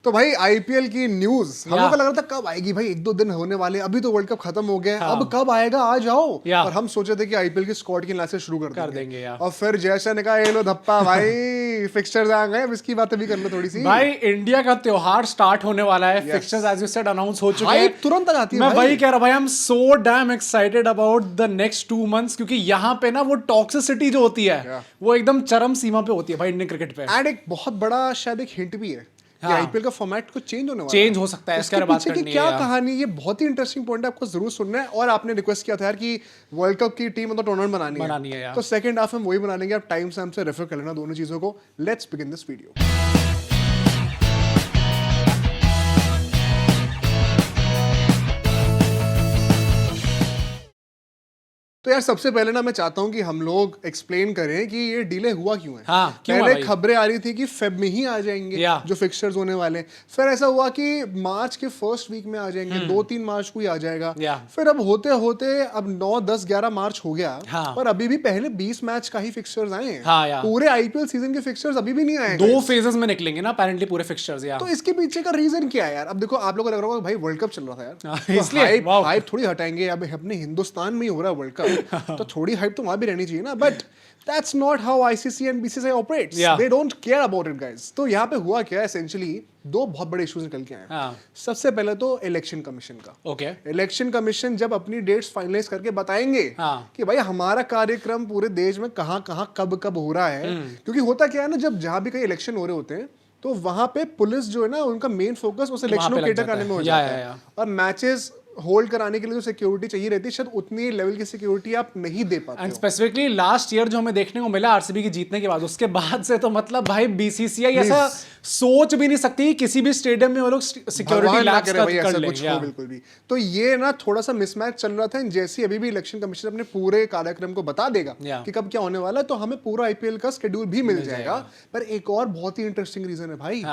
तो भाई आईपीएल की न्यूज हम लोग को लग रहा था कब आएगी भाई, एक दो दिन होने वाले, अभी तो वर्ल्ड कप खत्म हो गया, अब कब आएगा आ जाओ। और हम सोचे थे कि आईपीएल की स्क्वाड की एनालिसिस शुरू कर देंगे और फिर जैसा ने कहा ये लो धप्पा भाई फिक्सचर्स आ गए, अब इसकी बातें भी कर लो थोड़ी सी। भाई इंडिया का त्योहार स्टार्ट होने वाला है, fixtures as you said announce हो चुके हैं, तुरंत आ जाती है। मैं वही कह रहा भाई, I am so damn excited about the next 2 months, क्योंकि यहाँ पे ना वो टॉक्सिसिटी जो होती है वो एकदम चरम सीमा पे होती है भाई इंडियन क्रिकेट पे। एंड एक बहुत बड़ा शायद एक हिंट भी है कि आईपीएल का फॉर्मेट कुछ चेंज होने वाला चेंज हो सकता है, इसके पीछे की क्या कहानी, ये बहुत ही इंटरेस्टिंग पॉइंट है, आपको जरूर सुनना है। और आपने रिक्वेस्ट किया था यार कि वर्ल्ड कप की टीम मतलब टूर्नामेंट बनानी है यार। तो सेकंड हाफ हम वही बना लेंगे, आप टाइम से हमसे रेफर कर लेना दोनों चीजों को। Let's begin this video. तो यार सबसे पहले ना मैं चाहता हूं कि हम लोग एक्सप्लेन करें कि ये डिले हुआ क्यों है। पहले खबरें आ रही थी कि फेब में ही आ जाएंगे जो फिक्सचर्स होने वाले, फिर ऐसा हुआ कि मार्च के फर्स्ट वीक में आ जाएंगे, 2-3 मार्च को ही आ जाएगा। फिर अब होते होते अब 9, 10, 11 मार्च हो गया और अभी भी पहले 20 मैच का ही फिक्सचर्स आए हैं। पूरे आईपीएल सीजन के फिक्सचर्स अभी भी नहीं आए, 2 फेजेस में निकलेंगे ना अपेरेंटली पूरे फिक्सचर्स। तो इसके पीछे का रीजन क्या है यार? अब देखो आप लोगों को लग रहा होगा भाई वर्ल्ड कप चल रहा था यार, इसलिए हाइप थोड़ी हटाएंगे, अब अपने हिंदुस्तान में ही हो रहा है वर्ल्ड कप तो थोड़ी हाइप तो वहां भी रहनी चाहिए ना। But that's not how ICC and BCCI operates. They don't care about it guys. तो यहाँ पे हुआ क्या, एसेंशियली दो बहुत बड़े इश्यूज निकल के आए। सबसे पहले तो इलेक्शन कमीशन का। इलेक्शन कमीशन जब अपनी डेट्स फाइनलाइज करके बताएंगे कि भाई हमारा कार्यक्रम पूरे देश में कहाँ कहाँ कब कब हो रहा है, क्योंकि होता क्या है ना, जब जहाँ भी कहीं इलेक्शन हो रहे होते हैं तो वहां पे पुलिस जो है ना उनका मेन फोकस उस इलेक्शन को केटर करने में हो जाता है। और मैचेस होल्ड कराने के लिए जो सिक्योरिटी चाहिए रहती है, शायद उतनी लेवल की सिक्योरिटी आप नहीं दे पाते। एंड स्पेसिफिकली लास्ट ईयर जो हमें देखने को मिला आरसीबी के जीतने के बाद, उसके बाद से तो मतलब भाई बीसीसीआई ऐसा सोच भी नहीं सकती किसी भी स्टेडियम में वो लोग सिक्योरिटी लैब्स का कर ले बिल्कुल भी। तो ये ना थोड़ा सा मिसमैच चल रहा था। जैसे अभी भी इलेक्शन कमीशन अपने पूरे कार्यक्रम को बता देगा कि कब क्या होने वाला है, तो हमें पूरा आईपीएल का शेड्यूल भी मिल जाएगा। पर एक और बहुत ही इंटरेस्टिंग रीजन है भाई,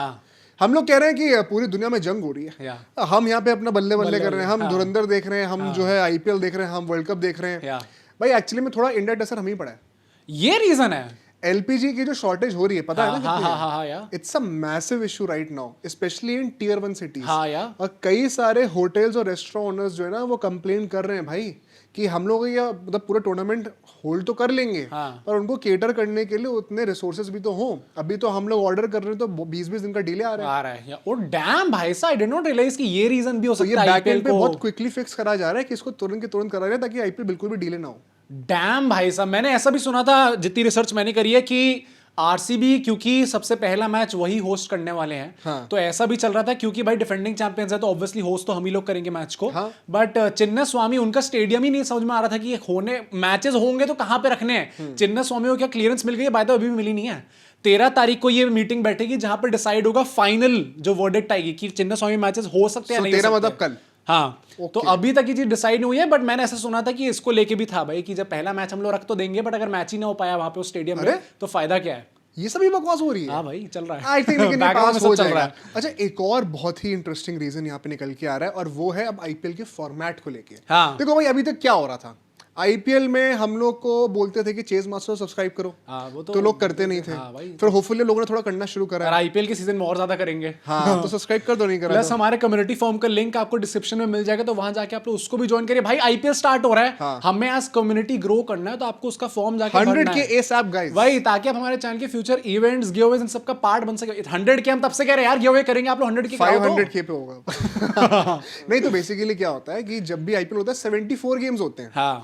हम लोग कह रहे हैं कि पूरी दुनिया में जंग हो रही है, हम यहाँ पे अपना बल्ले बल्ले कर रहे हैं, हम धुरंधर देख रहे हैं, हम जो है आईपीएल देख रहे हैं, हम वर्ल्ड कप देख रहे हैं। भाई एक्चुअली में थोड़ा इंडायरेक्ट असर हम ही पड़ा है। ये रीजन है, एलपीजी की जो शॉर्टेज हो रही है, पता है ना, it's a massive issue right now, specially in tier 1 cities. और कई सारे होटल्स और रेस्टोरेंट ओनर्स जो है ना वो कंप्लेन कर रहे हैं भाई कि हम लोग ये मतलब पूरा टूर्नामेंट होल्ड तो कर लेंगे पर उनको केटर करने के लिए उतने रिसोर्सेज भी तो हों। अभी तो हम लोग ऑर्डर कर रहे हैं तो 20-20 दिन का डिले आ रहा है। ओ डैम भाई साहब, आई डिड नॉट रियलाइज कि ये रीजन भी हो सकता है। ये बैकएंड पे बहुत क्विकली फिक्स करा जा रहा है कि इसको तुरंत के तुरंत करा जाए ताकि आईपीएल बिल्कुल भी डिले ना हो। डैम भाई साहब, मैंने ऐसा भी सुना था, जितनी रिसर्च मैंने करी है, कि आरसीबी क्योंकि सबसे पहला मैच वही होस्ट करने वाले हैं, तो ऐसा भी चल रहा था क्योंकि भाई डिफेंडिंग चैंपियंस है तो ऑब्वियसली होस्ट तो हम ही लोग करेंगे मैच को। बट चिन्ना स्वामी, उनका स्टेडियम ही नहीं समझ में आ रहा था कि होने मैचेस होंगे तो कहां पे रखने हैं। चिन्ना स्वामी को क्या क्लियरेंस मिल गई है? बाय द वे अभी भी मिली नहीं है। 13 तारीख को ये मीटिंग बैठेगी जहां पर डिसाइड होगा फाइनल जो वर्डिक्ट आएगी कि चिन्ना स्वामी मैचेस हो सकते हैं, नहीं हो सकते। मतलब कल। तो अभी तक ये चीज डिसाइड नहीं हुई है, बट मैंने ऐसा सुना था कि इसको लेके भी था भाई कि जब पहला मैच हम लोग रख तो देंगे, बट अगर मैच ही ना हो पाया वहां पे उस स्टेडियम में तो फायदा क्या है? ये सभी बकवास हो रही है। हाँ भाई चल रहा है, आई थिंक लेकिन पास हो जाएगा। अच्छा, एक और बहुत ही इंटरेस्टिंग रीजन यहाँ पे निकल के आ रहा है और वो है अब आईपीएल के फॉर्मेट को लेके। देखो भाई अभी तक क्या हो रहा था, आईपीएल में हम लोग को बोलते थे कि चेज मास्टर सब्सक्राइब करो, वो तो लोग करते नहीं थे। फिर होपफुली लोगों ने थोड़ा करना शुरू करा, आईपीएल के सीजन में और ज्यादा करेंगे। तो सब्सक्राइब कर दो, नहीं करा। प्लस हमारे कम्युनिटी फॉर्म का लिंक आपको डिस्क्रिप्शन में मिल जाएगा, तो वहां जाके आप लोग उसको भी ज्वाइन करिए। भाई आईपीएल स्टार्ट हो रहा है, हमें आज कम्युनिटी ग्रो करना है, तो आपको उसका फॉर्म जाके 100 के एसएप गाइस भाई, ताकि आप हमारे चैनल के फ्यूचर इवेंट्स, गिवअवेज इन सबका पार्ट बन सके। 100 के हम तब से कह रहे हैं यार गिवअवे करेंगे, आप लोग 100 के 500 के पे होगा। नहीं तो बेसिकली क्या होता है कि जब भी आईपीएल होता है 74 गेम्स होते हैं।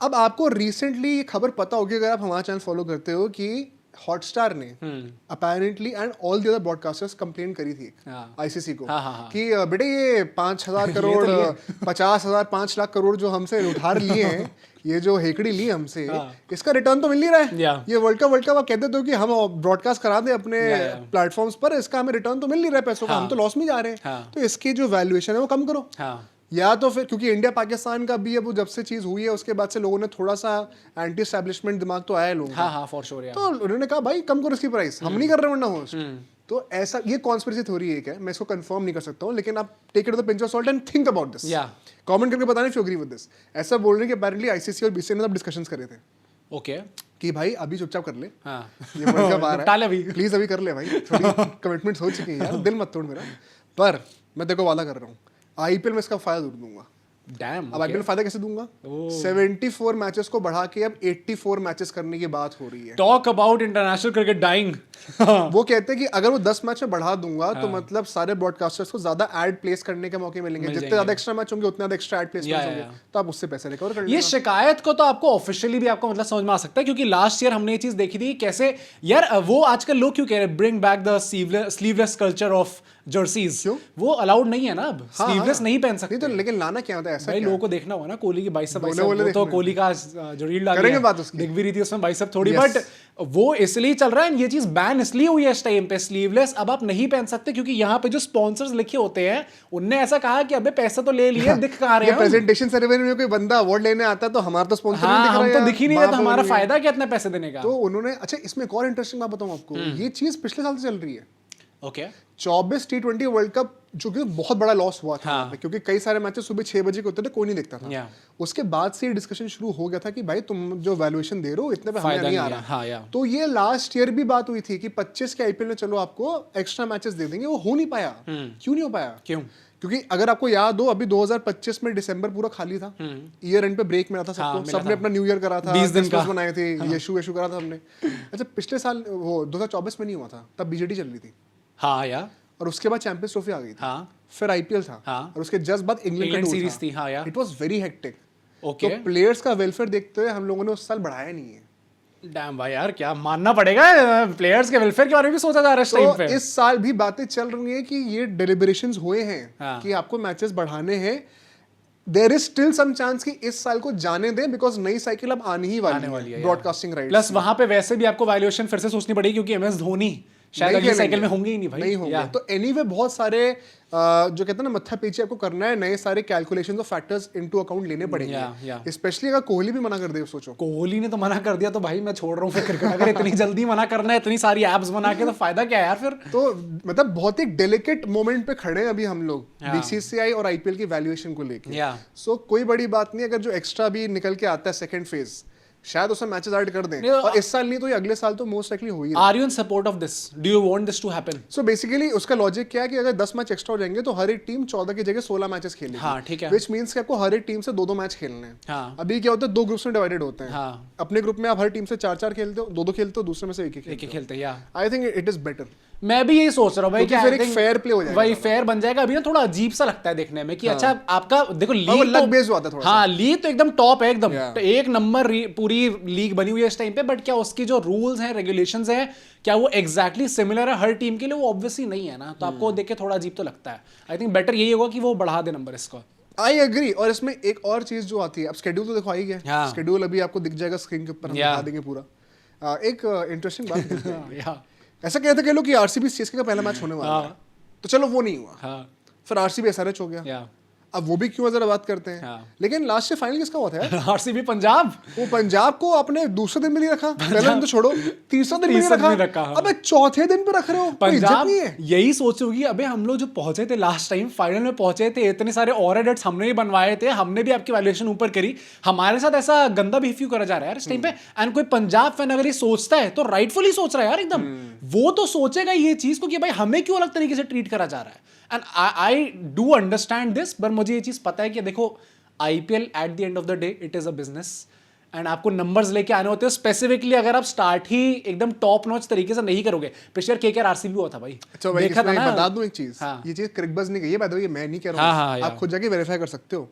अब आपको रिसेंटली ये खबर पता होगी अगर आप हमारा चैनल फॉलो करते हो कि हॉटस्टार ने apparently and all the other broadcasters complain करी थी आईसीसी को कि बेटे ये 5,000 करोड़ 50,000 5 लाख करोड़ जो हमसे उधार लिए हैं, ये जो हेकड़ी ली हमसे, इसका रिटर्न तो मिल नहीं रहा है। ये वर्ल्ड कप आप कहते थे कि हम ब्रॉडकास्ट करा दें अपने प्लेटफॉर्म्स पर, इसका हमें रिटर्न तो मिल नहीं रहा है पैसों का, हम तो लॉस में जा रहे हैं, तो इसकी जो वैल्यूएशन है वो कम करो। या तो फिर क्योंकि इंडिया पाकिस्तान का भी अब जब से चीज हुई है उसके बाद से लोगों ने थोड़ा सा एंटी एस्टैब्लिशमेंट दिमाग तो आया लोगों का। For sure. तो उन्होंने कहा भाई कम करो इसकी प्राइस, हम नहीं कर रहे वरना होस्ट। तो ऐसा ये कॉन्स्पिरेसी थ्योरी एक है, मैं इसको कंफर्म नहीं कर सकता हूँ, लेकिन आप take it with a pinch of salt and think about this. Comment करके बताना if you agree with this. ऐसा बोल रहे हैं कि अपेरेंटली आईसीसी और बीसीसीआई ने सब डिस्कशंस करे थे। ओके कि भाई अभी चुपचाप कर ले, हाँ ये वर्ल्ड कप आ रहा है, प्लीज अभी कर ले भाई, थोड़ी कमिटमेंट्स हो चुकी हैं यार, दिल मत तोड़ मेरा। पर मैं देखो वादा कर रहा हूँ, आईपीएल में इसका फायदा जरूर दूंगा। डैम, अब आईपीएल फायदा कैसे दूंगा? 74 मैचेस को बढ़ा के अब 84 मैचेस करने की बात हो रही है। Talk about international cricket dying. वो कहते हैं कि अगर वो 10 मैच में बढ़ा दूंगा तो मतलब सारे ब्रॉडकास्टर्स को ज्यादा एड प्लेस करने के मौके मिलेंगे, जितने ज्यादा एक्स्ट्रा मैच होंगे उतने ज्यादा एक्स्ट्रा एड प्लेसमेंट्स होंगे, तो आप उससे पैसे रिकवर कर ये शिकायत को तो आपको ऑफिशियली भी आपको मतलब समझ में आ सकता है, क्योंकि लास्ट ईयर हमने ये चीज देखी थी कैसे यार वो आजकल लोग क्यों कह रहे हैं bring back the sleeveless culture of jerseys, वो अलाउड नहीं है ना अब, स्लीवलेस नहीं पहन सकते। तो लेकिन लाना क्या होता है ऐसा? भाई लोगों को देखना हुआ ना, कोहली की बाइसेप तो कोहली का जो रील डाली करेंगे बात उसकी, दिख भी रही थी उसमें बाइसेप थोड़ी, बट वो इसलिए चल रहा है, ये चीज बैन इसलिए हुई है इस टाइम पे, स्लीवलेस अब आप नहीं पहन सकते, क्योंकि यहाँ पे जो स्पॉन्सर्स लिखे होते हैं उनने ऐसा कहा कि अबे पैसे तो ले लिए, दिख कहाँ रहे हैं? प्रेजेंटेशन सेरेमनी में कोई बंदा अवार्ड लेने आता है तो हमारा तो स्पॉन्सर नहीं दिख रहा है, हम तो दिख ही नहीं रहा, तो हमारा फायदा क्या इतने पैसे देने का? तो उन्होंने, अच्छा इसमें एक और इंटरेस्टिंग बात बताऊं आपको, ये चीज पिछले साल से चल रही है। ओके 24 T20 वर्ल्ड कप जो कि बहुत बड़ा लॉस हुआ था, क्योंकि कई सारे मैचेस सुबह 6 बजे के होते थे, कोई नहीं देखता था। उसके बाद से ये डिस्कशन शुरू हो गया था कि भाई तुम जो वैल्यूएशन दे रहे हो इतने पे हमें नहीं आ रहा। तो ये लास्ट ईयर भी बात हुई थी कि 25 के आईपीएल में चलो आपको एक्स्ट्रा मैचेस दे देंगे, वो हो नहीं पाया। क्यों नहीं हो पाया? क्योंकि अगर आपको याद हो अभी 2025 में दिसंबर पूरा खाली था, ईयर एंड पे ब्रेक मिला था सबको, सबने अपना न्यू ईयर करा था, 20 दिन का बनाए थे, यशु करा था हमने। अच्छा पिछले साल वो 2024 में नहीं हुआ था, तब बीजेटी चल रही थी। हाँ यार, और उसके बाद चैंपियंस ट्रॉफी आ गई थी, फिर आईपीएल था, और उसके जस्ट बाद इंग्लैंड सीरीज थी। हाँ यार, इट वाज वेरी हेक्टिक। तो प्लेयर्स का वेलफेयर देखते हुए हम लोगों ने उस साल बढ़ाया नहीं है। डैम भाई यार, क्या मानना पड़ेगा, प्लेयर्स के वेलफेयर के बारे में भी सोचा जा रहा है इस टाइम पे। इस साल भी बातें चल रही हैं कि ये डेलिब्रेशंस हुए हैं कि आपको मैचेस बढ़ाने हैं। There is still some chance कि इस साल को जाने दें, बिकॉज नई साइकिल अब आने ही वाली है ब्रॉडकास्टिंग राइट्स। प्लस वहां पे वैसे भी आपको वैल्यूएशन फिर से सोचनी पड़ेगी, क्योंकि एमएस धोनी शायद अगली साइकिल में होंगे ही नहीं भाई, नहीं होंगे। तो एनीवे बहुत सारे जो कहते हैं ना मत्था पीछे आपको करना है, नए सारे कैलकुलेशंस और फैक्टर्स इनटू अकाउंट लेने पड़ेंगे। स्पेशली अगर कोहली भी मना कर दे, सोचो कोहली ने तो मना कर दिया तो भाई मैं छोड़ रहा हूँ फिर क्रिकेट। अगर इतनी जल्दी मना करना है, इतनी सारी एप्स बना के, तो फायदा क्या है यार फिर? तो मतलब बहुत ही डेलिकेट मोमेंट पे खड़े हैं अभी हम लोग बीसीसीआई और आईपीएल की वैल्यूएशन को लेकर। सो कोई बड़ी बात नहीं, अगर जो एक्स्ट्रा भी निकल के आता है सेकंड फेज, शायद उसमें मैचेस ऐड कर दें, और इस साल नहीं तो ये अगले साल तो मोस्ट लाइकली होगी। Are you in support of this? Do you want this to happen? So basically उसका लॉजिक क्या है कि अगर 10 मैच एक्स्ट्रा हो जाएंगे तो हर एक टीम 14 की जगह 16 मैचेस खेलेगी। हाँ, ठीक है। व्हिच मींस कि आपको हर एक टीम से 2-2 मैच खेलने हैं। हाँ। अभी क्या होता है, 2 ग्रुप्स में डिवाइडेड होते हैं। हाँ। अपने ग्रुप में आप हर टीम से 4-4 खेलते हो, 2-2 खेलते हो, दूसरे में से एक ही खेलते हैं। I think it is better. मैं भी यही सोच रहा हूँ भाई, फिर एक फेयर प्ले हो जाएगा, वही फेयर बन जाएगा। अभी ना थोड़ा अजीब सा लगता है देखने में कि अच्छा आपका देखो लीग लक बेस्ड हुआ था थोड़ा। हाँ, लीग तो एकदम टॉप है, एकदम एक नंबर पूरी लीग बनी हुई है इस टाइम पे, बट क्या उसकी जो रूल्स हैं, रेगुलेशंस हैं, क्या वो एग्जैक्टली सिमिलर है हर टीम के लिए? वो ऑब्वियसली नहीं है ना, तो आपको देख के थोड़ा अजीब तो लगता है। आई थिंक बेटर यही होगा कि वो बढ़ा दे नंबर इसका। I agree. और इसमें एक और चीज जो आती है, अब शेड्यूल तो देखो आई गया, शेड्यूल अभी आपको दिख जाएगा स्क्रीन के ऊपर, हम दिखा देंगे पूरा। एक इंटरेस्टिंग बात ऐसा कहते कह लो कि आरसीबी सीएसके का पहला मैच होने वाला है, तो चलो वो नहीं हुआ, फिर आरसीबी एसआरएच हो गया। अब वो भी क्यों जरा बात करते हैं। लेकिन लास्ट से फाइनल किसका हुआ था यार? आरसीबी पंजाब। वो पंजाब को आपने दूसरे दिन में नहीं रखा, पहले दिन तो छोड़ो, तीसरे दिन में रखा। अबे चौथे दिन पे रख रहे हो, पंजाब यही सोचोगी अबे हम लोग जो पहुंचे थे लास्ट टाइम, फाइनल में पहुंचे थे, इतने सारे और एडिट्स हमने भी बनवाए थे, हमने भी आपकी वैल्यूएशन ऊपर करी, हमारे साथ ऐसा गंदा बिहेव करा जा रहा है यार इस टाइम पे। एंड कोई पंजाब फैन अगर ये सोचता है तो राइटफुली सोच रहा है यार एकदम, वो तो सोचेगा ये चीज को कि भाई हमें क्यों अलग तरीके से ट्रीट करा जा रहा है। And I do understand this, पर मुझे ये चीज पता है कि देखो IPL at the end of the day it is a business, and आपको नंबर्स लेके आने होते हैं। स्पेसिफिकली अगर आप स्टार्ट ही एकदम टॉप नॉच तरीके से नहीं करोगे, पिछले ईयर केकेआर आरसीबी हुआ था भाई। अच्छा भाई, देखा था ना, बता दूं एक चीज, ये चीज क्रिकबज़ ने कही है, बाय द वे, मैं नहीं कह रहा हूं, आप खुद जाके वेरीफाई कर सकते हो।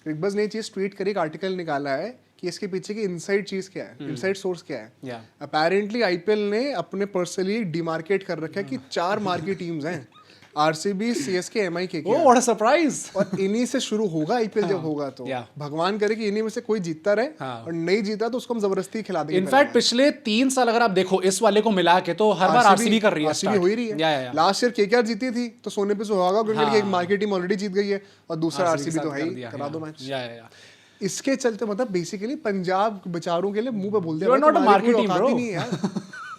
क्रिकबज़ ने ये चीज ट्वीट करी, एक आर्टिकल निकाला है कि इसके पीछे की इनसाइड चीज क्या है, इनसाइड सोर्स क्या है। अपेरेंटली आईपीएल ने अपने पर्सनली डिमार्केट कर रखा है कि 4 मार्केट टीम्स हैं, आरसीबी, सीएसके, एमआई के। Oh what a surprise. और इन्हीं से शुरू होगा आईपीएल जब होगा तो भगवान करे कि इन्हीं में से कोई जीतता रहे, और नहीं जीता तो उसको हम जबरदस्ती खिला देंगे। इनफैक्ट पिछले 3 साल अगर आप देखो इस वाले को मिला के तो हर बार आरसीबी कर रही है, आरसीबी हो ही रही है। लास्ट ईयर केकेआर जीती थी तो सोने पे सुहागा, क्योंकि एक मार्केट टीम ऑलरेडी जीत गई है, और दूसरा आरसीबी तो है ही, करा दो मैच। इसके चलते मतलब बेसिकली पंजाब बेचारों के लिए मुंह पे बोल दिया, not a market team bro.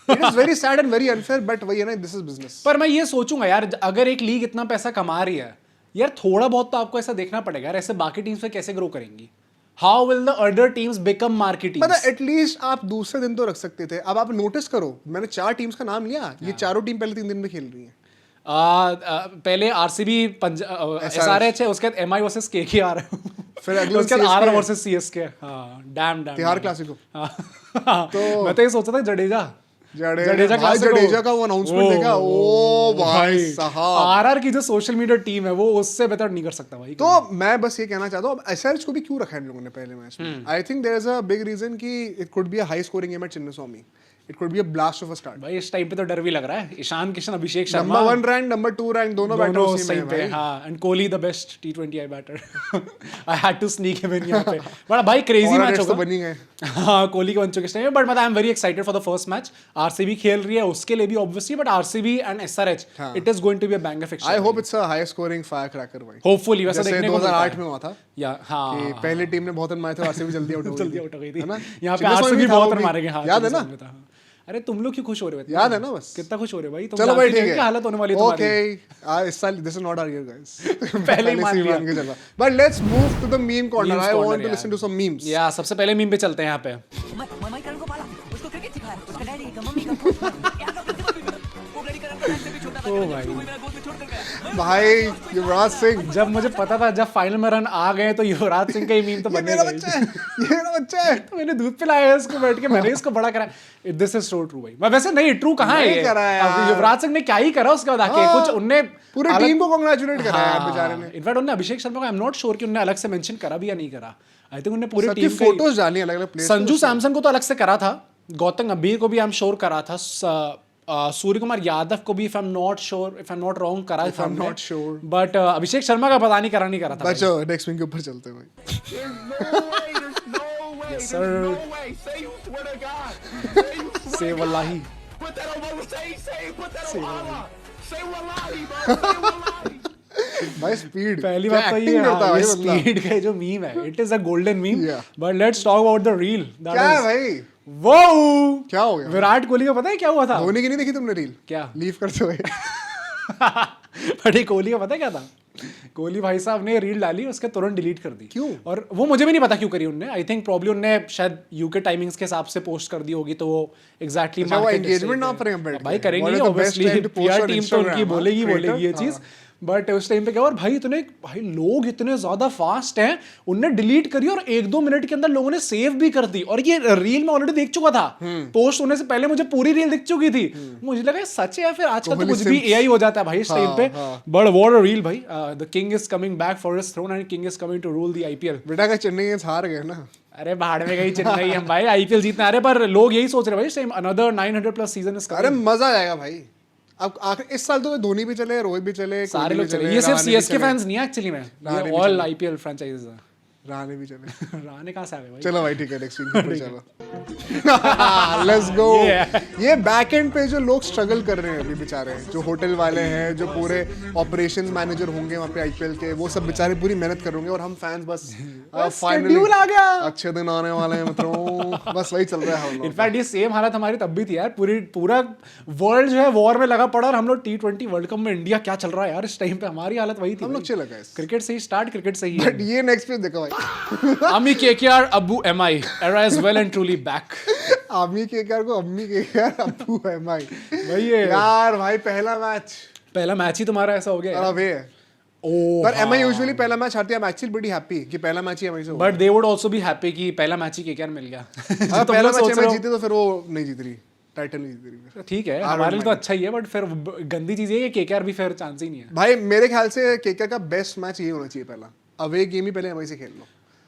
It is very sad and very unfair, but वही है ना, this is business। पर मैं ये सोचूंगा यार, अगर एक लीग इतना पैसा कमा रही है यार, थोड़ा बहुत तो आपको ऐसा देखना पड़ेगा यार, ऐसे बाकी टीम्स पे कैसे ग्रो करेंगी। How will the other teams become marketing? मतलब एटलीस्ट आप दूसरे दिन तो रख सकते थे। अब आप नोटिस करो, मैंने 4 टीम्स का नाम लिया, ये चारों टीम पहले 3 दिन में खेल रही हैं। पहले आरसीबी एसआरएच है, उसके बाद एमआई वर्सेस केकेआर है, फिर अगले उसके बाद आरआर वर्सेस सीएसके। हां, डैम तिहाड़ क्लासिको। तो मैं तो ये सोचा था जडेजा का वो अनाउंसमेंट देखा, ओ भाई साहब, आरआर की जो सोशल मीडिया टीम है वो उससे बेहतर नहीं कर सकता भाई। तो मैं बस ये कहना चाहता हूँ, अब एसआरएच को भी क्यों रखा है इन लोगों ने पहले मैच में? I think there is a big reason कि it could be a high scoring game at Chinnaswamy, it could be a blast of a start. भाई इस टाइम पे तो डर भी लग रहा है, Ishan Kishan, Abhishek Sharma number 1 rank, number 2 rank, दोनों बैटर उसी में पे। हां, and Kohli the best T20 I batter. I had to sneak him in यहां पे। बड़ा भाई क्रेजी मैच होगा। तो बनी गए। हां, कोहली के बन चुके इस टाइम, बट मतलब I am very excited for the first match. RCB खेल रही है उसके लिए भी ऑब्वियसली, but RCB and SRH, it is going to be a banger fixture. I hope it's a high scoring fire cracker भाई। Hopefully वैसा देखने को 2008 में हुआ था। या हां, कि पहली टीम ने बहुत रन मारे थे, आरसीबी जल्दी आउट हो गई थी, है ना? यहां पे आरसीबी बहुत रन मारेंगे। हां, याद है ना? अरे तुम लोग क्यों खुश हो रहे हो? याद है ना? बस कितना खुश हो रहे हो भाई तुम? चलो भाई, ठीक है, क्या हालत होने वाली है तुम्हारी? ओके, इस साल this is not our year guys. पहले ही मान लिया के चला। But let's move to the meme corner. I want to listen to some memes. या सबसे पहले मीम पे चलते हैं यहाँ पे। मम्मी करण को पाला, उसको क्रिकेट सिखाया, उसका डैडी का मम्मी का वो लड़ी करण का से भी छोटा था, ओ भाई मेरा गोद में छोड़ कर गया। भाई युवराज सिंह, जब मुझे पता था जब फाइनल में रन आ गए तो युवराज सिंह का ही मीम तो ये बनने मेरा गई। बच्चा है, ये मेरा बच्चा है। तो मैंने दूध पिलाया है इसको बैठ के, मैंने इसको बड़ा करा। दिस इज सो ट्रू भाई। मैं वैसे नहीं, ट्रू कहाँ है ये? अब युवराज सिंह ने क्या ही करा उसके बाद आके, कुछ उनने पूरी टीम को कांग्रेचुलेट करा यार बेचारे ने। इनफैक्ट उन्होंने अभिषेक शर्मा को आई एम नॉट श्योर कि उन्होंने अलग से मेंशन करा भी या नहीं करा। आई थिंक उन्होंने पूरी टीम की फोटोज डाली अलग-अलग प्लेयर्स। संजू सैमसन को तो अलग से करा था, गौतम गंभीर को भी आई एम श्योर करा था, सूर्य कुमार यादव को भी if I am not sure, if I am not wrong करा था, I'm not sure. But Abhishek Sharma का पता नहीं करा नहीं करा था। बच्चों नेक्स्ट मीम के ऊपर चलते हैं भाई। Yes, sir. Say wallahi. भाई स्पीड, पहली बात तो ये स्पीड का जो मीम है, it is a golden meme. But let's talk about the reel. क्या है भाई? वो क्या हो गया? विराट कोहली का पता है क्या हुआ था? धोनी की नहीं देखी तुमने रील? क्या लीव करते हुए? बट कोहली का पता है क्या था? कोहली भाई साहब ने रील डाली, उसके तुरंत डिलीट कर दी। क्यों? और वो मुझे भी नहीं पता क्यों करी उनने। आई थिंक प्रॉब्ली उनने शायद यूके टाइमिंग्स के हिसाब से पोस्ट कर दी होगी, तो वो एग्जैक्टली एंगेजमेंट ना करेंगे भाई, करेंगे ऑब्वियसली, पीआर टीम तो उनकी बोलेगी ये चीज। बट उस टाइम पे क्या, और भाई लोग इतने ज्यादा फास्ट हैं, उनने डिलीट करी और 1-2 मिनट के अंदर लोगों ने सेव भी कर दी। और ये रील मैं ऑलरेडी देख चुका था, पोस्ट होने से पहले मुझे पूरी रील दिख चुकी थी। मुझे लगा सच है या फिर आजकल तो कुछ भी एआई हो जाता है भाई इस टाइम पे। बट व्हाट अ रील भाई। The king is coming back for his throne and king is coming to rule the IPL. बेटा का चेन्नई हार गए ना। अरे बाहर में गई चेन्नई, हम भाई आईपीएल जीतने आ रहे, पर लोग यही सोच रहे हैं भाई same another 900+ season is coming. अरे मजा आएगा भाई। अब आखिर इस साल तो धोनी भी चले, रोहित भी चले, सारे लोग चले। ये सिर्फ सीएसके फैंस नहीं है एक्चुअली में, ये ऑल आईपीएल फ्रेंचाइजीज हैं। राणे भी चले। राणे कहाँ से आ गए भाई? चलो भाई ठीक है, नेक्स्ट वीक चलो। Let's go. ये बैक एंड पे जो लोग स्ट्रगल कर रहे हैं अभी बेचारे, जो होटल वाले हैं, जो पूरे ऑपरेशंस मैनेजर होंगे वहाँ पे आईपीएल के, वो सब बेचारे पूरी मेहनत कर रहे होंगे, और हम फैंस बस फाइनली आ गया, अच्छे दिन आने वाले हैं मित्रों, बस वही चल रहा है। इनफैक्ट ये सेम हालत हमारी तब भी थी यार। पूरा वर्ल्ड जो है वॉर में लगा पड़ा, और हम लोग T20 वर्ल्ड कप में इंडिया क्या चल रहा है यार इस टाइम पे, हमारी हालत वही थी। हम लोग चिल है गाइस, क्रिकेट से ही स्टार्ट, क्रिकेट से ही। बट ये नेक्स्ट पे देखो भाई, Ami KKR, Abu MI, era is well and truly back. आमी केकेआर को अम्मी केकेआर, अब्बू एमआई भाई ये यार भाई पहला मैच ही तुम्हारा ऐसा हो गया अरे पर एमआई यूजुअली पहला मैच हारती है। I'm actually pretty happy कि पहला मैच ही एमआई से हो। But they would also be happy कि पहला मैच ही केकेआर मिल गया। पहला मैच एमआई जीते तो फिर वो नहीं जीत रही, टाइटल नहीं जीत रही। ठीक है, हमारे लिए तो अच्छा ही है, बट फिर गंदी चीज ये है कि केकेआर भी फिर चांस ही नहीं है भाई। मेरे ख्याल से केकेआर का बेस्ट मैच ये होना चाहिए, पहला अवे गेम ही पहले एमआई से खेल लो।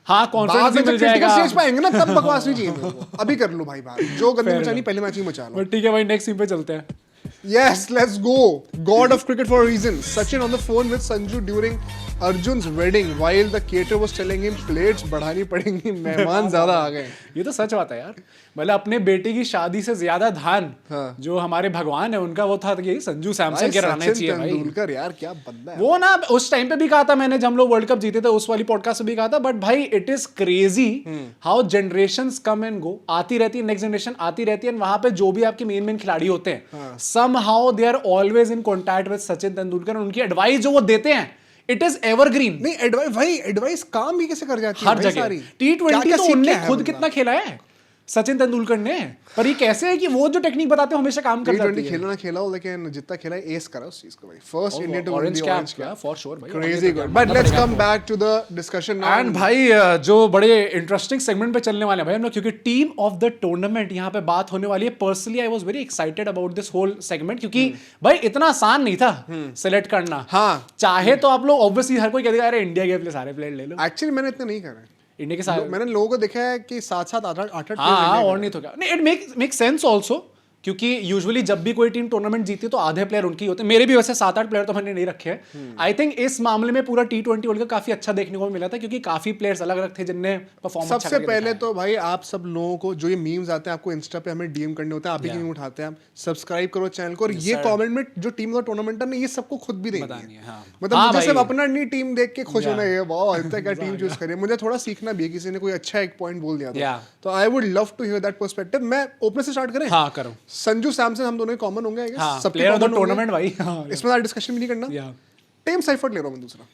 हाँ, कॉन्फिडेंस भी मिल जाएगा, स्टेज पाएंगे ना, तब बकवास नहीं चाहिए। अभी कर लो भाई बात, जो गंदी मचानी पहले मैच ही मचा लो। बट ठीक है भाई, नेक्स्ट टीम पे चलते हैं। Yes, let's go. God of cricket for a reason. Sachin on the phone with Sanju during Arjun's wedding while the caterer was telling him plates बढ़ानी पड़ेंगी, मेहमान ज्यादा आ गए। ये तो सच बात है यार। मतलब अपने बेटे की शादी से ज्यादा ध्यान जो हमारे भगवान है उनका, वो था कि संजू सैमसन के रहने चाहिए भाई। तेंदुलकर यार क्या बंदा है वो ना। उस टाइम पे भी कहा था मैंने, जब हम लोग वर्ल्ड कप जीते थे उस वाली पॉडकास्ट में भी कहा था। बट भाई it is crazy how generations come and go, आती रहती है, नेक्स्ट जनरेशन आती रहती है, वहां पे जो भी आपके मेन खिलाड़ी होते हैं, somehow they are always in contact with Sachin Tendulkar. उनकी एडवाइस जो वो देते हैं इट इज एवरग्रीन नहीं एडवाइस भाई, एडवाइस काम भी कैसे कर जाती है हर भाई जगह। सारी। T20 क्या-क्या तो सीख उनने के आया खुद बंदा? कितना खेला है सचिन तेंदुलकर ने, पर ये कैसे है कि वो जो टेक्निक बताते हैं हमेशा काम कर जाती T20 है। खेला ना खेला हो, लेकिन जितना खेला है एस करा उस चीज को भाई। First Indian to orange win cap क्या फॉर श्योर भाई, crazy good. But let's come back to the discussion now. And भाई जो बड़े इंटरेस्टिंग सेगमेंट पे चलने वाले हैं भाई हम लोग, क्योंकि टीम ऑफ द टूर्नामेंट यहाँ पे बात होने वाली है। Personally I was very excited about this whole segment, क्योंकि भाई इतना आसान नहीं था सेलेक्ट करना। हाँ। चाहे तो आप लोग ऑब्वियसली हर कोई कहते हैं अरे इंडिया के प्लेयर सारे प्लेयर ले लो, एक्चुअली मैंने इतना नहीं करा है। इंडिया के सारे मैंने लोगों को देखा है कि 7-7 8-8 हाँ और नहीं तो क्या नहीं, इट मेक सेंस ऑल्सो, क्योंकि यूजुअली जब भी कोई टीम टूर्नामेंट जीती है तो आधे प्लेयर उनकी होते हैं। मेरे भी वैसे 7-8 प्लेयर तो मैंने नहीं रखे हैं। आई थिंक इस मामले में पूरा T20 वर्ल्ड कप काफी अच्छा देखने को मिला था, क्योंकि काफी प्लेयर्स अलग अलग थे जिनने परफॉर्म अच्छा सबसे पहले तो भाई आप सब लोगों को जो ये मीम्स आते हैं आपको इंस्टा पे हमें डीएम करने होते हैं, आप ही मीम उठाते हैं। आप सब्सक्राइब करो चैनल को, और ये कमेंट में जो टीम ऑफ टूर्नामेंट है ये सबको खुद भी देनी है। हाँ। मतलब हाँ मुझे भाई। सिर्फ अपना नहीं टीम देख के खुश होना है, वाह इतना क्या टीम चूज करी है। मुझे थोड़ा सीखना भी है, किसी ने कोई अच्छा एक पॉइंट बोल दिया था, तो I would love to hear that perspective. मैं ओपनर से स्टार्ट करें? हाँ करो। संजू सैमसन हम दोनों कॉमन होंगे आई गेस। हाँ, सबके प्लेयर ऑफ द common होंगे। टूर्नामेंट भाई। हाँ, इसमें ज़्यादा डिस्कशन भी नहीं करना। या। टेम साइफर्ट ले रहा हूं मैं दूसरा।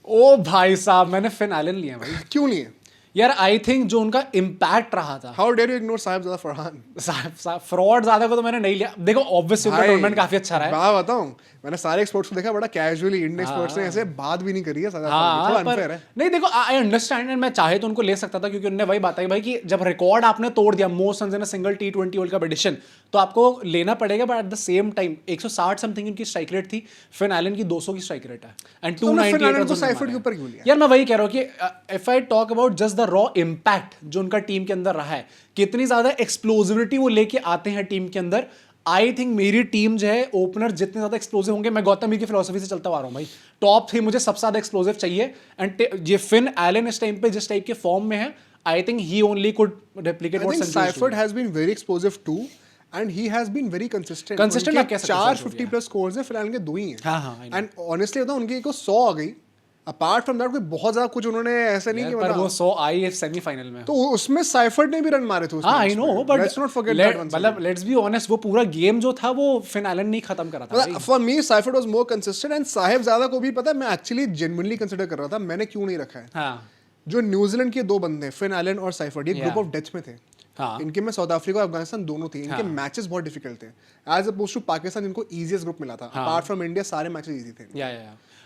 ओ भाई साहब मैंने फिन एलन लिया भाई। क्यों नहीं है? यार आई थिंक जो उनका इम्पैक्ट रहा था, how dare you ignore Sahibzada Farhan. Fraud ज्यादा को तो मैंने नहीं लिया। देखो ऑब्वियसली उनका टूर्नामेंट काफी अच्छा रहा है। मैं बताऊं, मैंने सारे स्पोर्ट्स को देखा बड़ा कैजुअली। इंडियन स्पोर्ट्स ने ऐसे बात भी नहीं करी है सादा, हाँ, थोड़ा पर अनफेयर है। नहीं देखो आई अंडरस्टैंड, एंड मैं चाहे तो उनको ले सकता था, क्योंकि उन्होंने वही बात आई भाई कि जब रिकॉर्ड आपने तोड़ दिया most runs in a single T20 world cup edition, तो आपको लेना पड़ेगा। But at the same time 160 something इनकी स्ट्राइक रेट थी, फिन एलन की 200 की स्ट्राइक रेट है, एंड 298 को साइफर्ट के ऊपर क्यों लिया? यार मैं वही कह रहा हूँ कि if I talk about just the raw impact जो उनका टीम के अंदर रहा है, कितनी ज्यादा एक्सप्लोजिविटी वो लेके आते हैं टीम के अंदर। आई थिंक मेरी टीम जो है ओपनर जितने ज्यादा एक्सप्लोसिव होंगे, मैं गौतम की फिलोसफी से चलता आ रहा हूँ भाई, टॉप 3 मुझे सबसे ज्यादा एक्सप्लोसिव चाहिए। एंड ये फिन एलन इस टाइम पे जिस टाइप के फॉर्म में है, I think he only could replicate what Sanju Seifert has been very explosive too, and he has been very consistent. Consistent आप कह सकते हो 4 Saifert, 50 प्लस स्कोर्स हैं, फिलहाल के 2 ही हैं। हाँ, हाँ, I know. एंड ऑनेस्टली बताऊं उनकी को 100 आ गई। अपार्ट फ्रॉम दैट कोई बहुत ज्यादा कुछ उन्होंने ऐसा नहीं कि पर वो मतलब 100 आई है सेमीफाइनल में। तो उसमें साइफर्ट ने भी रन मारे थे उसमें। हाँ I know, but let's not forget that one. मतलब लेट्स बी ऑनेस्ट, वो पूरा गेम जो था वो फिन एलन नहीं खत्म करा था भाई। For me Seifert was more consistent, and Sahibzada को भी पता है मैं एक्चुअली जेन्युइनली कंसीडर कर रहा था, मैंने क्यों नहीं रखा है। हाँ जो न्यूजीलैंड के 2 बंदे फिन एलन और साइफर्ट, ये ग्रुप Yeah. ऑफ डेथ में थे। हाँ। इनके में साउथ अफ्रीका और अफगानिस्तान दोनों थे। इनके मैचेस बहुत डिफिकल्ट थे एज अपोज टू पाकिस्तान, जिनको इजीएस्ट ग्रुप मिला था। अपार्ट फ्रॉम इंडिया सारे मैचेस इजी थे। या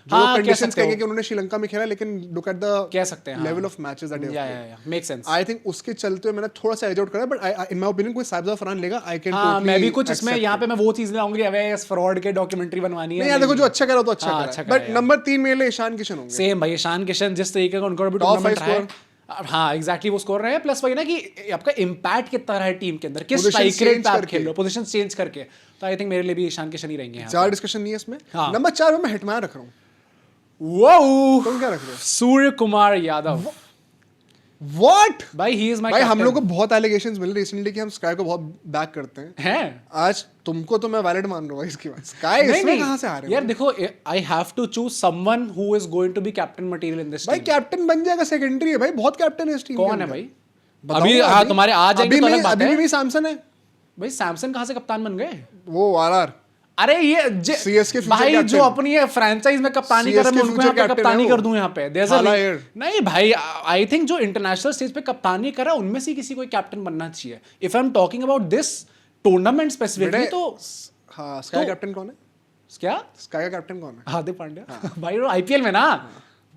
जो हाँ, कंडीशंस कहेंगे कि उन्होंने श्रीलंका में खेला, लेकिन लुक एट द कह सकते हैं level of matches that they या मेक सेंस। आई थिंक उसके चलते हुए मैंने थोड़ा सा एज आउट करा, बट इन माय ओपिनियन कोई साहिबजादा फरहान लेगा, आई कैन हाँ मैं भी कुछ इसमें यहाँ पे मैं वो चीज लाऊंगी, अबे इस फ्रॉड के डॉक्यूमेंट्री बनवानी है। नहीं यार देखो जो अच्छा करा तो अच्छा हाँ, करा, अच्छा करा बट नंबर 3 मेरे लिए ईशान किशन होंगे। सेम भाई, ईशान किशन जिस तरीके का उनका भी Top टूर्नामेंट 5 रहा है, हाँ एग्जैक्टली वो स्कोर रहे हैं। प्लस वही ना कि आपका इम्पैक्ट कितना रहा है टीम के अंदर, किस Position स्ट्राइक रेट change पे आप करके। खेल रहे हो, पोजीशन चेंज करके। तो आई थिंक मेरे लिए भी ईशान किशन ही रहेंगे यहाँ ज्यादा डिस्कशन नहीं है इसमें। हाँ। नंबर 4 में मैं हिटमैन रख रहा हूँ। वो तुम क्या रख रहे हो? सूर्य कुमार यादव व्हाट भाई, ही इज माय भाई, हम लोग को बहुत एलिगेशंस मिले रिसेंटली कि हम स्काई को बहुत बैक करते हैं। हैं। आज तुमको तो मैं वैलिड मान रहा हूँ इसकी बात। स्काई इसमें कहाँ से आ रहे यार हो? देखो, I have to choose someone who is going to be captain material in this भाई कैप्टन बन जाएगा, सेकेंडरी है भाई, बहुत कैप्टन है इस टीम। कौन है भाई? अभी हाँ तुम्हारे आ जाएंगे तो अलग बात अभी है भी सैमसन है भाई। सैमसन कहाँ से कप्तान बन गए? वो आरआर अरे ये CSK future भाई captain। जो अपनी फ्रेंचाइज में कप्तानी कर रहे हैं, मैं CSK उनको यहाँ पे future captain कप्तानी है कर वो। दूं यहाँ पे। Halayer। नहीं भाई, आई थिंक जो इंटरनेशनल स्टेज पे कप्तानी कर रहा है उनमें से किसी को कैप्टन बनना चाहिए। If I am talking about this tournament specifically तो हाँ, स्काई कैप्टन कौन है? क्या स्काई का कैप्टन कौन है? हार्दिक पांड्या भाई, वो आईपीएल में ना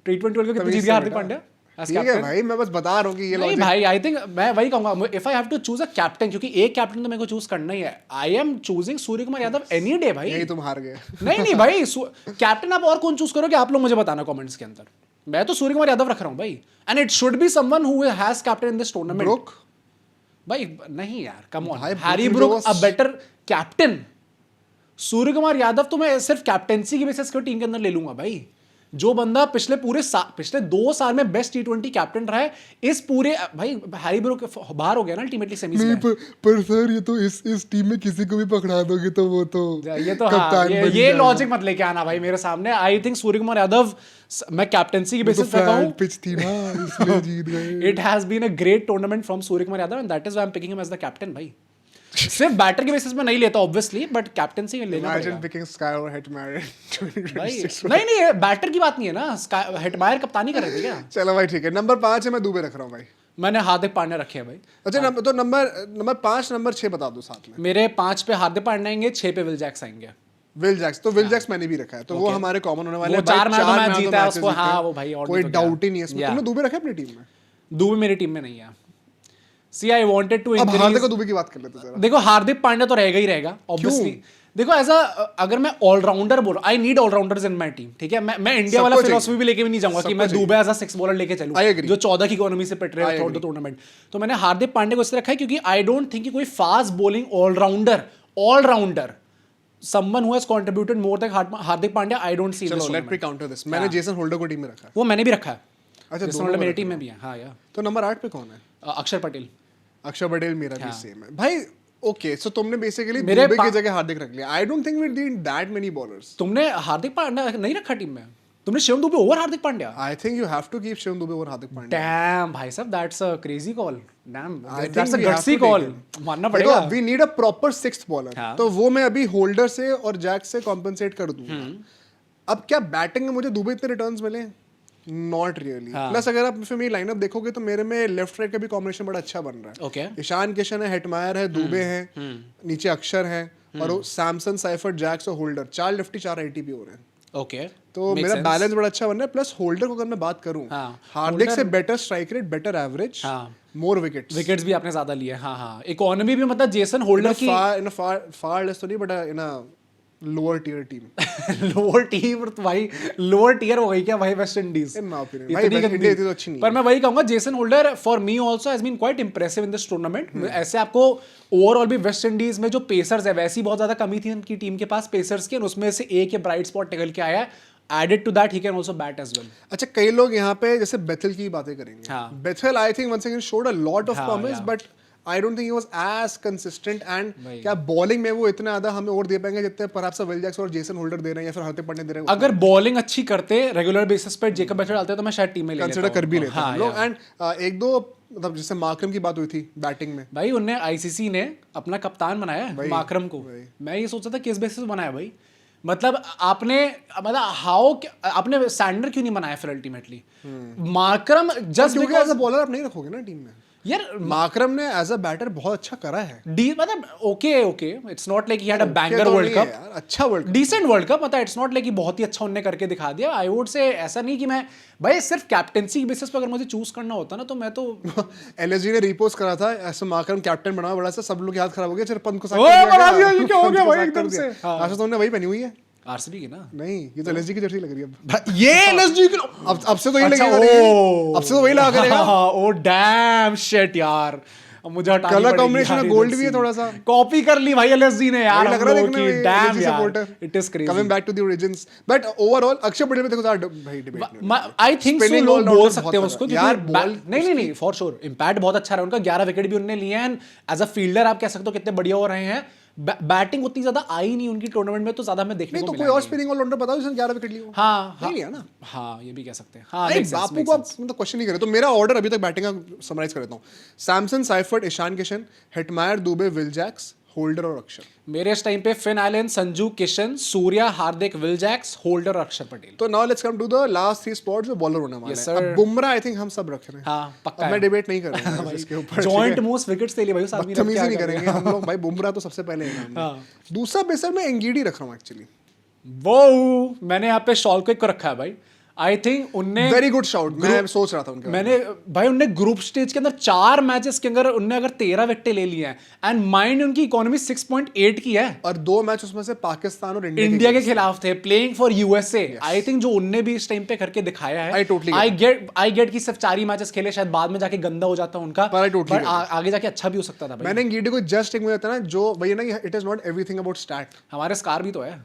T20 वर्ल्ड कप कितने जीत गया हार्दिक पांड्या as ठीक है captain? भाई, मैं बस बता रहा हूँ कि ये नहीं लॉजिक। भाई, आई थिंक मैं वही कहूंगा, if I have to choose a captain, क्योंकि एक कैप्टन तो मेरे को चूज करना ही है। I am choosing Surya Kumar Yadav any day भाई। यही तुम हार गए। नहीं भाई, कैप्टन आप और कौन चूज करोगे, आप लोग मुझे बताना कमेंट्स के अंदर। मैं तो सूर्य कुमार यादव रख रहा हूं भाई, and it should be someone who has captain in this tournament. Brook भाई नहीं यार, कम ऑन, भाई, Harry Brook Brook a better captain. Surya Kumar Yadav तो मैं सिर्फ कैप्टेंसी की बेसिस पर टीम के अंदर ले लूंगा भाई। जो बंदा पिछले 2 साल में बेस्ट T20 कैप्टन रहा है, इस पूरे भाई हैरी ब्रुक बाहर हो गया ना अल्टीमेटली सेमीज में। पर सर ये तो इस टीम में किसी को भी पकड़ा दोगे तो वो तो ये तो हाँ, ये लॉजिक मत लेके आना भाई मेरे सामने। आई थिंक सूर्य कुमार यादव, मैं कैप्टेंसी की बेसिस पे कहूं, पिच थी ना इसलिए जीत गए। It has been a great tournament from Surya Kumar Yadav, and that is why I am picking him as the captain भाई। सिर्फ बैटर के बेसिस में नहीं लेता ऑब्वियसली, बट कैप्टेंसी में लेना Imagine पड़ेगा picking Sky or Hetmyer in भाई। 2026. नहीं बैटर की बात नहीं है ना, हेटमायर कप्तानी कर रहे थे क्या? चलो भाई ठीक है, नंबर 5 है, मैं दुबे रख रहा हूँ भाई। मैंने हार्दिक पांड्या रखे हैं भाई। अच्छा तो नंबर 5 नंबर 6 बता दो साथ में। मेरे 5 पे हार्दिक पांड्या आएंगे, 6 पे विल जैक्स आएंगे। विल जैक्स, तो विल जैक्स मैंने भी रखा है, तो वो हमारे कॉमन होने वाले वो हैं भाई। 4 मैच मैच जीता है मैचेस उसको, जीते हाँ हैं। वो भाई और कोई नहीं तो क्या। डाउट ही नहीं है इसमें। Yeah. तुमने दुबे रखा है अपनी टीम में? दुबे मेरी टीम में नहीं है। सी आई वांटेड टू अब हार्दिक इंक्रीज। को दुबे की बात कर लेते हैं जरा। देखो हार्दिक पांड्या तो रहेगा ही रहेगा ऑब्वियसली। देखो ऐसा अगर मैं ऑलराउंडर बोल, I need allrounders in my team, ठीक है। मैं इंडिया वाला सबको फिलॉसफी चाहिए। भी लेके भी नहीं जाऊंगा कि मैं दुबे एज अ 6 बॉलर लेके I चलूं agree. जो 14 की इकोनॉमी से पिट रहे हैं थ्रू द टूर्नामेंट। तो मैंने हार्दिक पांड्या को इस तरह रखा है क्योंकि आई डोंट थिंक कि कोई fast bowling allrounder someone who has contributed more than Hardik Pandya, I don't see चलो लेट मी काउंटर दिस। मैंने जेसन होल्डर को टीम में रखा है। वो मैंने भी रखा है। अच्छा, जेसन दोनों होल्डर में मेरी रखा टीम में भी है। हाँ यार। तो नंबर 8 पे कौन है? अक्षर पटेल। अक्षर पटेल मेरा भी सेम है भाई। ओके सो तुमने बेसिकली मेरे दुबे की जगह हार्दिक रख लिया। I don't think we need that many bowlers. तुमने हार्दिक पांड्या नहीं रखा टीम में, तुमने Shivam Dube over Hardik Pandya. I think you have to keep Shivam Dube और हार्दिक पांड्या। डैम भाई साहब, that's a crazy call. Damn, I that's a think we have gutsy to take call, it. मानना पड़ेगा। We need a proper 6th bowler. हाँ। तो वो मैं अभी होल्डर से और जैक से कॉम्पेंसेट कर दूंगा। अब क्या बैटिंग में मुझे दुबे इतने रिटर्न्स मिले? Not really. प्लस अगर आप फिर मेरी लाइनअप देखोगे तो मेरे में लेफ्ट राइट का भी कॉम्बिनेशन बड़ा अच्छा बन रहा है। ओके। ईशान किशन है, हेटमायर है, दुबे है, नीचे अक्षर है, और सैमसन, साइफर्ट, जैक्स और होल्डर। 4 लेफ्टी 4 राइटी भी हो रहे हैं। ओके, तो मेरा बैलेंस बड़ा अच्छा बन रहा है। प्लस होल्डर को अगर मैं बात करूं, हाँ, हार्दिक से better strike rate, better average, more wickets. Wickets भी आपने ज्यादा लिए। हाँ हाँ, इकोनॉमी भी मतलब जेसन होल्डर की इन far less तो नहीं, but in a lower tier team. Lower tier तो भाई, लोअर टियर हो गई क्या भाई West Indies? In my opinion, भाई West Indies तो अच्छी नहीं पर मैं वही कहूंगा Jason Holder for me also has been quite impressive in this tournament. ऐसे आपको ओवरऑल भी वेस्ट इंडीज में जो पेसर्स है वैसी बहुत ज्यादा कमी थी उनकी टीम के पास पेसर्स की, और उसमें से एक ये ब्राइट स्पॉट निकल के आया है। Added to that, he can also bat as well. अच्छा, कई लोग यहाँ पे जैसे बेथल की बातें करेंगे। हाँ। Bethell I think once again showed a lot of हाँ, promise, yeah. but I don't think he was as consistent and भाई। क्या बॉलिंग में वो इतना ज्यादा हमें और दे पाएंगे जितने परहैप्स विल जैक्स और जेसन होल्डर दे रहे हैं या फिर हार्दिक पांड्या दे रहे हैं। अगर बॉलिंग अच्छी करते रेगुलर बेसिस पे जेकब बैटर डालते तो मैं शायद टीम में ले लेता कंसिडर कर भी लेते हाँ, हैं लोग। एंड एक दो मतलब जैसे मार्करम की बात हुई थी बैटिंग में, भाई उनने आईसीसी ने अपना कप्तान बनाया है माकरम को। मैं ये सोचा था किस बेसिस पे बनाया भाई, मतलब आपने मतलब आपने सैंडर क्यों नहीं बनाया फिर अल्टीमेटली? माकरम जस्ट क्योंकि बिकॉज एज अ बॉलर आप नहीं रखोगे ना टीम में। यार माकरम ने एज अ बैटर बहुत अच्छा करा है। मतलब okay it's not like he had a banger तो वर्ल्ड नहीं है कप, यार, अच्छा world cup, decent world cup, मतलब इट्स नॉट लाइक कि बहुत ही अच्छा उनने करके दिखा दिया। आई वुड से ऐसा नहीं कि मैं भाई सिर्फ कैप्टेंसी के बेसिस पर अगर मुझे चूज करना होता ना तो मैं तो एलएसजी ने रिपोस्ट करा था ऐसे माकरम कैप्टन बना बड़ा सा, सब लोग याद खराब हो गया, पंत को बना दिया, ये क्या हो गया भाई एकदम से? आशा तुमने वही पहनी हुई है। आरसीबी की ना? नहीं, ये तो एलएसजी की जर्सी लग रही है अब। ये एलएसजी की अब से तो ये अच्छा, लगेगा, ओ। अब से तो वही लगा करेगा। ओ डैम शिट यार, अब मुझे हटानी कलर पड़ेगी कॉम्बिनेशन यार में गोल्ड इधर भी है से। थोड़ा सा। कॉपी कर ली भाई एलएसजी ने यार, लग हम रहा लोगों देखने की में डैम LSG यार, supporter। It is crazy. Coming back to the origins, but overall Akshay Patel में देखो यार भाई debate I think so Spinning लोग all-rounder बोल बहुत सकते हैं तगड़ा। उसको यार, क्योंकि ball नहीं फॉर श्योर इम्पैक्ट बहुत अच्छा रहा उनका, 11 विकेट भी उन्होंने लिए हैं। एंड एज अ फील्डर आप कह सकते हो कितने बढ़िया हो रहे हैं। बैटिंग उतनी ज्यादा आई नहीं उनकी टूर्नामेंट में, तो ज्यादा हमें देखने नहीं को तो मिला कोई और नहीं। स्पिनिंग ऑलराउंडर बताओ जिसने 11 विकेट लिए हो। हाँ नहीं लिया ना। हाँ ये भी कह सकते हैं। हाँ नहीं, makes sense, बापू makes को आप sense। मतलब क्वेश्चन नहीं करे तो मेरा ऑर्डर अभी तक बैटिंग का समराइज कर देता हूँ। Samson, Seifert, Ishan Kishan, Hetmyer, Dube, Will Jacks, Holder और अक्षर। मेरे इस टाइम पे Finn Allen, Sanju Kishan, Surya, Hardik, Will Jacks, Holder और अक्षर पटेल। तो now let's come to the last 3 spots जो बॉलर होने वाले Yes, हैं। sir. अब बुमराह आई थिंक हम सब रख रहे हैं। हाँ पक्का अब है। मैं डिबेट नहीं कर रहा हूँ इसके ऊपर। जॉइंट मोस्ट विकेट्स ले लिए भाई उस आदमी ने, अब बदतमीजी क्या नहीं करें? करेंगे हम लोग भाई। बुमराह तो सबसे पहले है नाम में। दूसरा बेसर मैं एंगीडी रख रहा हूँ एक्चुअली। वो मैंने यहाँ पे शॉलक्विक को रखा है भाई। आई थिंक उनने वेरी गुड शाउट, मैं सोच रहा था उनके बारे में। मैंने भाई उनने ग्रुप स्टेज के अंदर 4 मैचेस के अंदर उनने अगर 13 विकेट ले लिए हैं एंड माइंड उनकी इकोनॉमी 6.8 की है, और 2 मैच उसमें से पाकिस्तान और इंडिया के खिलाफ थे, playing for USA. I think जो उनने भी इस टाइम पे करके दिखाया है, I totally आई गेट कि सिर्फ 4 ही मैचेस खेले, शायद बाद में जाके गंदा हो जाता उनका, But I totally but आगे जाके अच्छा भी हो सकता था भाई। मैंने एंगीडी को जस्ट एक मुझे था ना जो भैया ना, it is not everything about stat. हमारे स्कार भी तो है।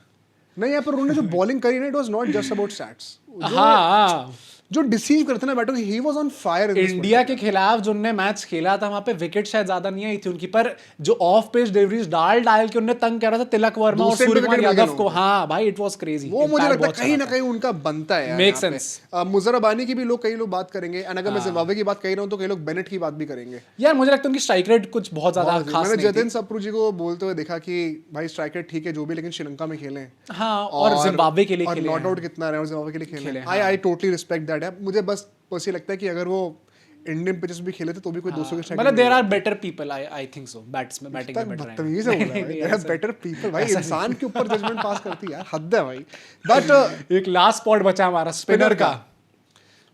नहीं यहाँ पर उन्होंने जो बॉलिंग करी ना, it was not just about stats. हाँ जो डिसीव करते ना better, he was on fire. India के खिलाफ जो उन्होंने मैच खेला था वहां पे विकेट शायद ज्यादा नहीं आई थी उनकी, पर जो ऑफ पेस डिलीवरीज डाल के उन्होंने तंग करा था तिलक वर्मा और सूर्यकुमार यादव को। हाँ भाई, इट वाज क्रेजी। वो मुझे लगता है कहीं ना कहीं उनका बनता है, मेक सेंस। मुजर रबानी की भी कई लोग बात करेंगे, एंड अगर मैं जिम्बाब्वे की बात कह रहा हूं तो कई लोग बेनेट की बात भी करेंगे। यार मुझे लगता है उनकी स्ट्राइक रेट कुछ बहुत ज्यादा खास मैंने नहीं थी। जतिन सप्रू जी को बोलते हुए देखा कि भाई स्ट्राइक रेट ठीक है जो भी, लेकिन श्रीलंका में खेले। हाँ, और जिम्बाब्वे के लिए और खेले, नॉट आउट कितना रहे और जिम्बाब्वे के लिए खेले। हाँ। आई टोटली रिस्पेक्ट दैट है। मुझे बस पर्सनली लगता है कि अगर वो इंडियन पिचेस भी खेले थे तो भी कोई 200 के स्ट्राइक, मतलब there are better people, I think so. Batting में बेटर हैं। बदतमीज है बोला भाई, देयर आर बेटर पीपल। भाई इंसान के ऊपर जजमेंट पास करती है यार, हद है भाई। बट एक लास्ट स्पॉट बचा हमारा स्पिनर का।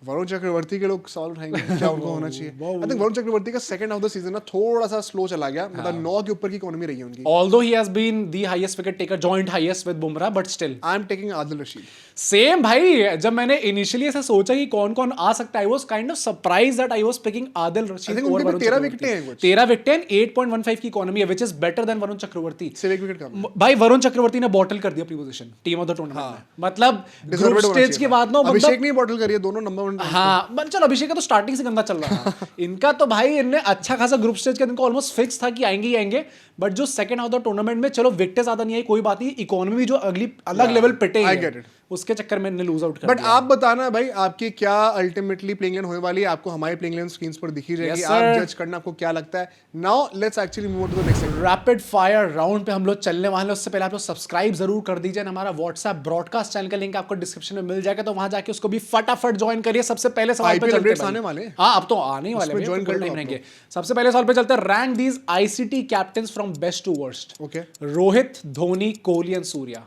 वरुण चक्रवर्ती के लोग सॉल्व उठाएंगे, क्या उनको होना चाहिए? आई थिंक वरुण चक्रवर्ती का सेकंड ऑफ द सीजन ना थोड़ा सा स्लो चला गया, मतलब 9 के ऊपर की इकोनॉमी रही है उनकी। Although he has been the highest wicket taker, joint highest with Bumrah, but still I am taking Adil Rashid. Same भाई। जब मैंने इनिशियली ऐसा सोचा कि कौन कौन आ सकता है, I was kind of surprise that I was picking Adil Rashid और वरुण 13 विकेटें हैं कुछ। 13 विकेट 8.15 की इकोनॉमी है, which is better than Varun Chakravarthy. सिर्फ एक विकेट कम। भाई वरुण चक्रवर्ती ने बॉटल कर दिया अपनी position team of the tournament में। मतलब ग्रुप स्टेज के बाद ना अभिषेक नहीं बॉटल करिए, दोनों नंबर 1। हाँ चलो, अभिषेक का तो स्टार्टिंग से गंदा चल रहा था। इनका तो भाई इनने अच्छा खासा ग्रुप स्टेज का इनको ऑलमोस्ट फिक्स था कि आएंगे ही आएंगे, बट जो सेकंड ऑफ द टूर्नामेंट में चलो विकेट ज्यादा नहीं आई कोई बात नहीं, इकोनॉमी भी जो अगली अलग लेवल पिटे है, उसके चक्कर में इन्हें लूज आउट कर दिया। बट आप बताना भाई आपकी क्या अल्टीमेटली प्लेइंग लाइन होने वाली है? आपको हमारी प्लेइंग लाइन स्क्रीन्स पर दिखी जाएगी, आप जज करना आपको क्या लगता है। Now let's actually move to the next segment. Rapid fire round पे हम लोग चलने वाले हैं। उससे पहले आप लोग सब्सक्राइब जरूर कर दीजिए। हमारा व्हाट्सएप ब्रॉडकास्ट चैनल का लिंक आपको डिस्क्रिप्शन में मिल जाएगा, तो वहां जाके उसको भी फटाफट ज्वाइन करिए। सबसे पहले सवाल पे चलते हैं, आने वाले। हाँ अब तो आने ही वाले हैं, ज्वाइन कर लेंगे। सबसे पहले सवाल पे चलते हैं, rank these ICT captains from best to worst. Okay, Rohit, Dhoni, Kohli and Surya.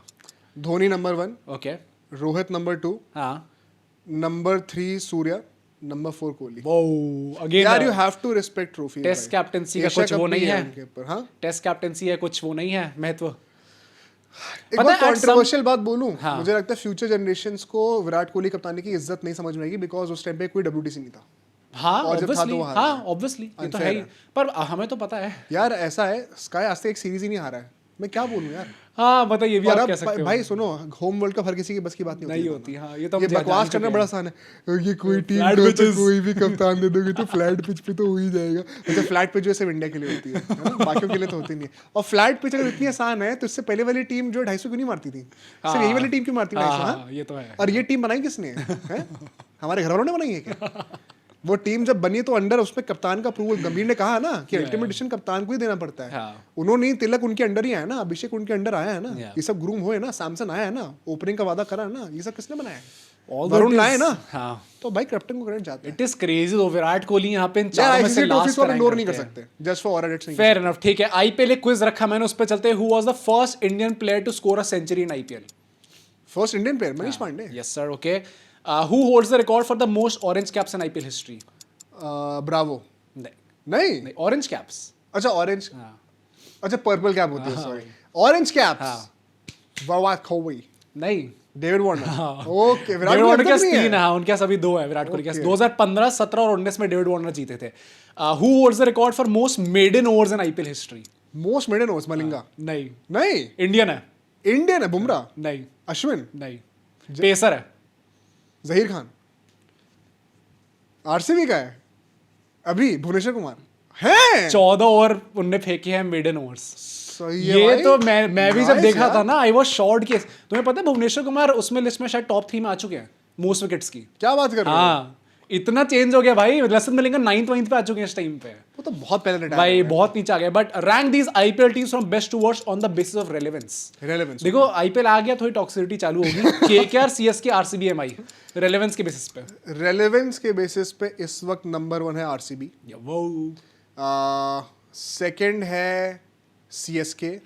Dhoni number 1, okay, Rohit number 2, हाँ, नंबर 3 सूर्या, नंबर 4 कोहली। वो अगेन यार you have to respect trophy. Test captaincy का कुछ वो नहीं है उनके ऊपर। हाँ, टेस्ट कैप्टनसी है कुछ वो नहीं है महत्व। एक बार कंट्रोवर्शियल बात बोलूं, हाँ। मुझे लगता है फ्यूचर जनरेशंस को विराट कोहली कप्तानी की इज्जत नहीं समझ में आएगी, बिकॉज उस टाइम पे कोई WTC नहीं था। हाँ और जब था तो वो हारा हाँ ऑब्वियसली ये तो है ही, पर हमें तो पता है यार ऐसा है, स्काई आज तक एक सीरीज ही नहीं हारा है। मैं क्या बोलूं यार। हाँ बताइए, भी आप कह सकते हो भाई सुनो, होम वर्ल्ड कप हर किसी की बस की बात नहीं होती। हाँ ये तो ये बकवास करना बड़ा आसान है। ये कोई टीम को तो कोई भी कप्तान दे दोगे तो फ्लैट पिच पे तो हो ही जाएगा। अच्छा फ्लैट पिच जो सिर्फ इंडिया के लिए होती है ना, बाकियों के लिए तो होती नहीं है। और फ्लैट पिच अगर इतनी आसान है तो इससे पहले वाली टीम जो 250 क्यों नहीं मारती थी? सिर्फ यही वाली टीम क्यों मारती है 250? ये तो है। और ये टीम बनाई किसने है? हमारे घर वालों ने बनाई है क्या? वो टीम जब बनी तो अंडर उसमें कप्तान का अप्रूवल, गंभीर ने कहा ना कि अल्टीमेट डिसीजन कप्तान को ही देना पड़ता है। उन्होंने तिलक उनके अंडर ही आया ना, अभिषेक उनके अंडर आया है ना, ये सब ग्रूम हुए ना, सैमसन आया है ना, ओपनिंग का वादा करा है ना, ये सब किसने बनाया है? वरुण लाए ना। हाँ तो भाई कैप्टन को क्रेडिट जाता है। इट इज क्रेजी दो विराट कोहली यहाँ पे चारों में से लास्ट को इग्नोर नहीं कर सकते just for already saying. Fair enough, ठीक है। आईपीएल एक क्विज रखा मैंने, उस पे चलते हैं। Who was the first Indian player to score a century in IPL? First Indian player Manish Pandey. Yes sir, okay. Who holds the record for the most orange caps in IPL history? Bravo. नहीं orange caps. अच्छा orange, अच्छा purple cap होती है, sorry orange caps. वावात खोवी नहीं, David Warner. Okay, Virat Kohli के 3 है, उनके सभी 2 है विराट कोहली के। 2015, 17 और 19 में डेविड वार्नर जीते थे। Who holds the record for most maiden overs in IPL history? Most maiden overs Malinga. नहीं नहीं, इंडियन है। इंडियन है बुमराह। नहीं, अश्विन। नहीं, पेसर है। जहीर खान। आरसीबी का है अभी, भुवनेश्वर कुमार है। 14 ओवर उनने फेंके हैं मेडन ओवर्स। सही है ये भाई। तो मैं भी जब देखा था ना, आई वाज शॉर्ड के। तुम्हें पता है भुवनेश्वर कुमार उसमें लिस्ट में शायद टॉप 3 में आ चुके हैं मोस्ट विकेट्स की। क्या बात कर रहे हो? हाँ इतना चेंज हो गया भाई। लसन मलिंगा 9th पे आ चुके हैं इस टाइम पे। वो तो बहुत पहले रिटायर भाई बहुत नीचे आ गए। But rank these IPL teams from best to worst on the basis of relevance. देखो आईपीएल आ गया, थोड़ी टॉक्सिसिटी चालू होगी। KKR, CSK, RCB, MI relevance के बेसिस पे। रेलेवेंस के बेसिस पे इस वक्त नंबर 1 है आरसीबी, सेकंड है सीएसके,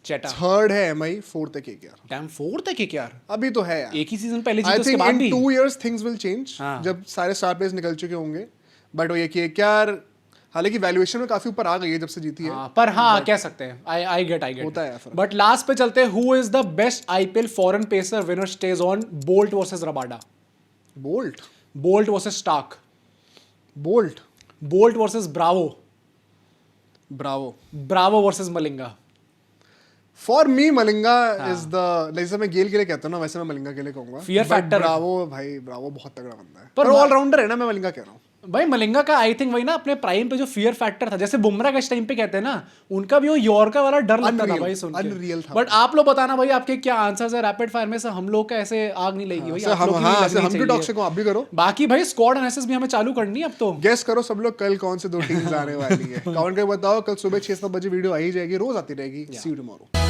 चेटा, थर्ड है एमआई, फोर्थ है केकेआर। डैम, फोर्थ है केकेआर। अभी तो है यार, एक ही सीजन पहले जीते, आई उसके थिंक बाद इन भी 2 years थिंग्स विल चेंज, हाँ। जब सारे स्टार प्लेयर्स निकल चुके होंगे। बट वो ये केकेआर हालांकि वैल्यूएशन में काफी ऊपर आ गई है जब से जीती है। पर हाँ कह सकते हैं, आई गेट होता है फर्क। बट लास्ट पे चलते हैं। Who is the best IPL foreign pacer winner stage on? Boult versus Rabada. Boult versus Starc. Boult versus Bravo. Bravo Bravo versus Malinga. For me Malinga is the, जैसे मैं गेल के लिए कहता हूँ ना, वैसे मैं मलिंगा के लिए कहूंगा। Fear factor है। ब्रावो भाई, ब्रावो बहुत तगड़ा बंदा है, पर पर ऑलराउंडर है ना, मैं मलिंगा कह रहा हूँ। भाई मलिंगा का आई थिंक वही ना अपने प्राइम पे जो फियर फैक्टर था, जैसे बुमराह का इस टाइम पे कहते हैं ना, उनका भी वो यॉर्कर वाला डर लगता था भाई सुन के। अनरियल था। बट आप लोग बताना भाई आपके क्या आंसर्स है रैपिड फायर में से, हम लोग का ऐसे आग नहीं लगेगी भाई, आप लोग की भी लगनी हम भी चाहिए। टॉक्सिक हो, आप भी करो। बाकी भाई स्क्वाड एनालिसिस भी हमें चालू करनी है अब तो। गेस करो सब लोग कल कौन से 2 टीम्स आने वाली है, कमेंट करके बताओ। कल सुबह 6-7 बजे वीडियो आ ही जाएगी, रोज आती रहेगी। सी यू टुमारो।